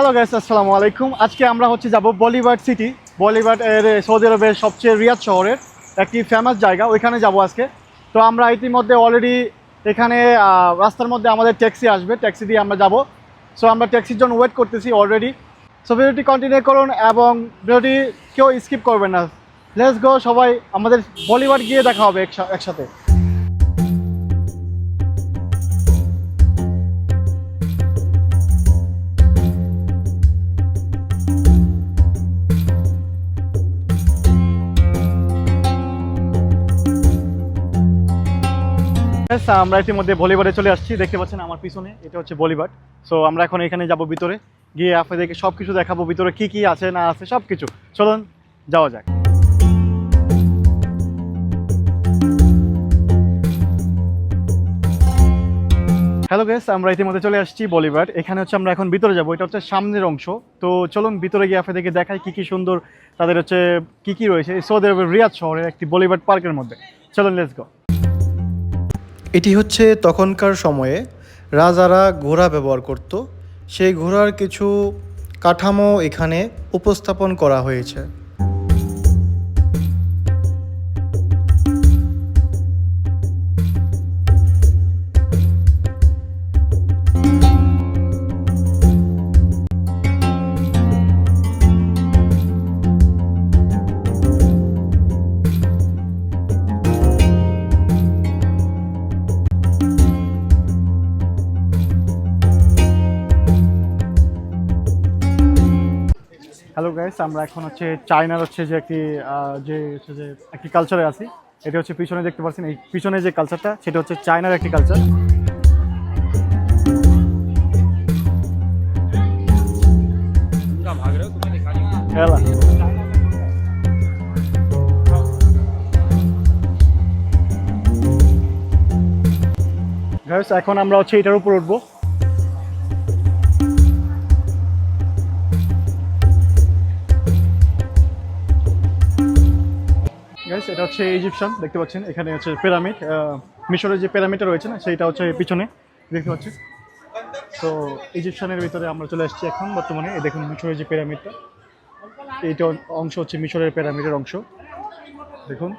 Hello guys, আসসালামু আলাইকুম। আজকে আমরা যাব বলিভার্ড সিটি। বলিভার্ড এর সৌদি আরবের সবচেয়ে রিয়াদ শহরের একটি ফেমাস জায়গা, ওইখানে যাব আজকে। তো আমরা ইতিমধ্যে অলরেডি এখানে রাস্তার মধ্যে আমাদের ট্যাক্সি আসবে, ট্যাক্সি দিয়ে আমরা যাব। সো আমরা ট্যাক্সির জন্য ওয়েট করতেছি অলরেডি। সো ভিডিওটি কন্টিনিউ করুন এবং ভিডিওটি কেউ স্কিপ করবেন না। লেটস গো, সবাই আমাদের বলিভার্ড গিয়ে দেখা হবে একসাথে। আমরা ইতিমধ্যে বলিভার্ডে চলে আসছি, দেখতে পাচ্ছেন আমার পিছনে, এটা হচ্ছে বলিভার্ড। সো আমরা এখন এখানে যাব, ভিতরে গিয়ে আপনাদেরকে সব কিছু দেখাবো, ভিতরে কি কি আছে না আছে সব কিছু। চলুন যাওয়া যাক। হ্যালো গাইস, আমরা ইতিমধ্যে চলে আসছি বলিভার্ড। এখানে আমরা এখন ভিতরে যাব, এটা হচ্ছে সামনের অংশ। তো চলুন ভিতরে গিয়ে আপনাদেরকে দেখাই কি কি সুন্দর তাদের কি কি রয়েছে সৌদি আরবের রিয়াদ শহরের একটি বলিভার্ড পার্কের মধ্যে। চলুন লেটস গো। এটি হচ্ছে তখনকার সময়ে রাজারা ঘোড়া ব্যবহার করত। সেই ঘোড়ার কিছু কাঠামো এখানে উপস্থাপন করা হয়েছে। হ্যালো গাইস, আমরা এখন চায়নার যে একটি কালচারে আছি। এটা পিছনে দেখতে পাচ্ছেন, এই পিছনে যে কালচারটা সেটা চায়নার একটি কালচার। গাইস, এখন আমরা এটার উপর উঠবো। গাইস, এটা ইজিপশিয়ান, দেখতে পাচ্ছেন এখানে পিরামিড, মিশরের যে পিরামিডটা রয়েছে না, সেইটা পিছনে দেখতে পাচ্ছেন। তো ইজিপশিয়ানের ভিতরে আমরা চলে আসছি এখন বর্তমানে। এই দেখুন মিশরের যে পিরামিডটা, এইটা অংশ মিশরের পিরামিডের অংশ। দেখুন,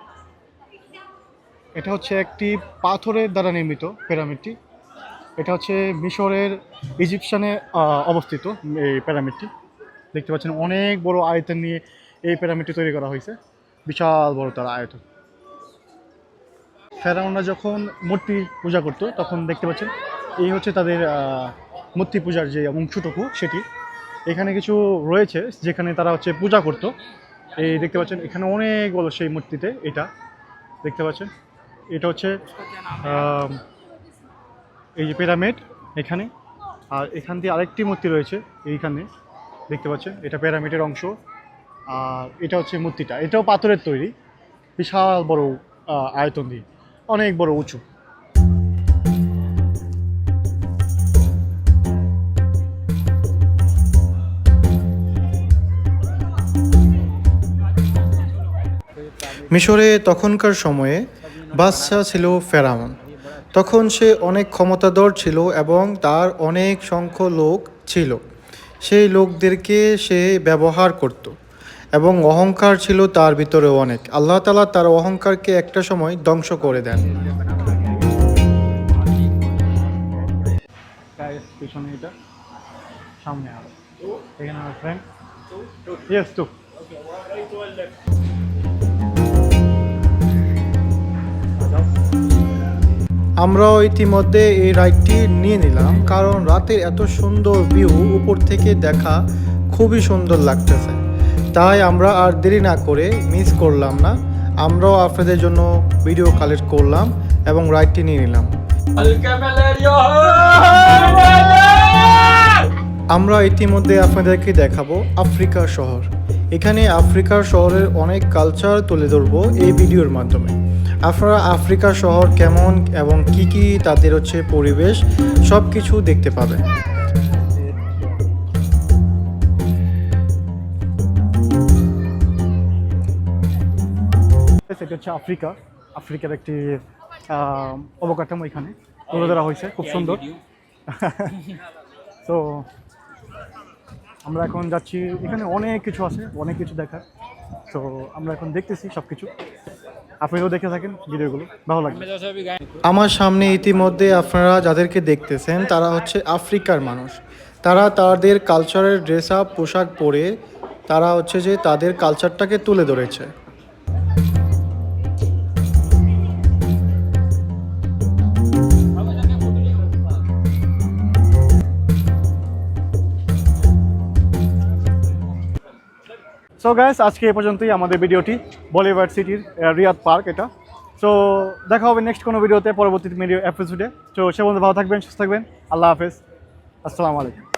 এটা একটি পাথরের দ্বারা নির্মিত পিরামিডটি। এটা মিশরের ইজিপশিয়ানে অবস্থিত এই পিরামিডটি। দেখতে পাচ্ছেন অনেক বড় আয়তন নিয়ে এই পিরামিডটি তৈরি করা হয়েছে, বিশাল বড় তার আয়তন। ফেরাউনরা যখন মূর্তি পূজা করতো তখন দেখতে পাচ্ছেন এই তাদের মূর্তি পূজার যে অংশটুকু, সেটি এখানে কিছু রয়েছে যেখানে তারা পূজা করতো। এই দেখতে পাচ্ছেন এখানে অনেক বড় সেই মূর্তিতে, এটা দেখতে পাচ্ছেন। এটা এই যে পিরামিড এখানে, আর এখান দিয়ে আরেকটি মূর্তি রয়েছে এইখানে, দেখতে পাচ্ছেন এটা পিরামিডের অংশ। আর এটা মূর্তিটা, এটাও পাথরের তৈরি, বিশাল বড় আয়তন দিয়ে, অনেক বড় উঁচু। মিশরে তখনকার সময়ে বাদশাহ ছিল ফেরাউন। তখন সে অনেক ক্ষমতাধর ছিল এবং তার অনেক সংখ্যক লোক ছিল। সেই লোকদেরকে সে ব্যবহার করত এবং অহংকার ছিল তার ভিতরে অনেক। আল্লাহ তাআলা তার অহংকারকে একটা সময় ধ্বংস করে দেন। পিছনে এটা, সামনে আর এখানে আমার ফ্রেন্ড। Yes two. আমরাও ইতিমধ্যে এই রাইডটি নিয়ে নিলাম, কারণ রাতের এত সুন্দর ভিউ উপর থেকে দেখা খুবই সুন্দর লাগতেছে। তাই আমরা আর দেরি না করে মিস করলাম না, আমরাও আপনাদের জন্য ভিডিও কালেক্ট করলাম এবং রাইডটি নিয়ে নিলাম। আমরা ইতিমধ্যে আপনাদেরকে দেখাবো আফ্রিকা শহর। এখানে আফ্রিকার শহরের অনেক কালচার তুলে ধরবো এই ভিডিওর মাধ্যমে। আপনারা আফ্রিকা শহর কেমন এবং কি কি তাদের পরিবেশ সব কিছু দেখতে পাবেন। এটা আফ্রিকার একটি অবকাঠামো এখানে তুলে ধরা হয়েছে, খুব সুন্দর। তো আমরা এখন যাচ্ছি, এখানে অনেক কিছু আছে, অনেক কিছু দেখার। তো আমরা এখন দেখতেছি সব কিছু, আপনারাও দেখে থাকেন ভিডিওগুলো, ভালো লাগবে। আমার সামনে ইতিমধ্যে আপনারা যাদেরকে দেখতেছেন তারা হচ্ছে আফ্রিকার মানুষ। তারা তাদের কালচারের ড্রেস আপ পোশাক পরে তারা হচ্ছে যে তাদের কালচারটাকে তুলে ধরেছে। সো গাইস, আজকে এই পর্যন্তই আমাদের ভিডিওটি, বলিভার সিটির রিয়াদ পার্ক এটা। সো দেখা হবে নেক্সট কোনো ভিডিওতে, পরবর্তী ভিডিও এপিসোডে। তো সে পর্যন্ত ভালো থাকবেন, সুস্থ থাকবেন, আল্লাহ হাফেজ, আসসালামু আলাইকুম।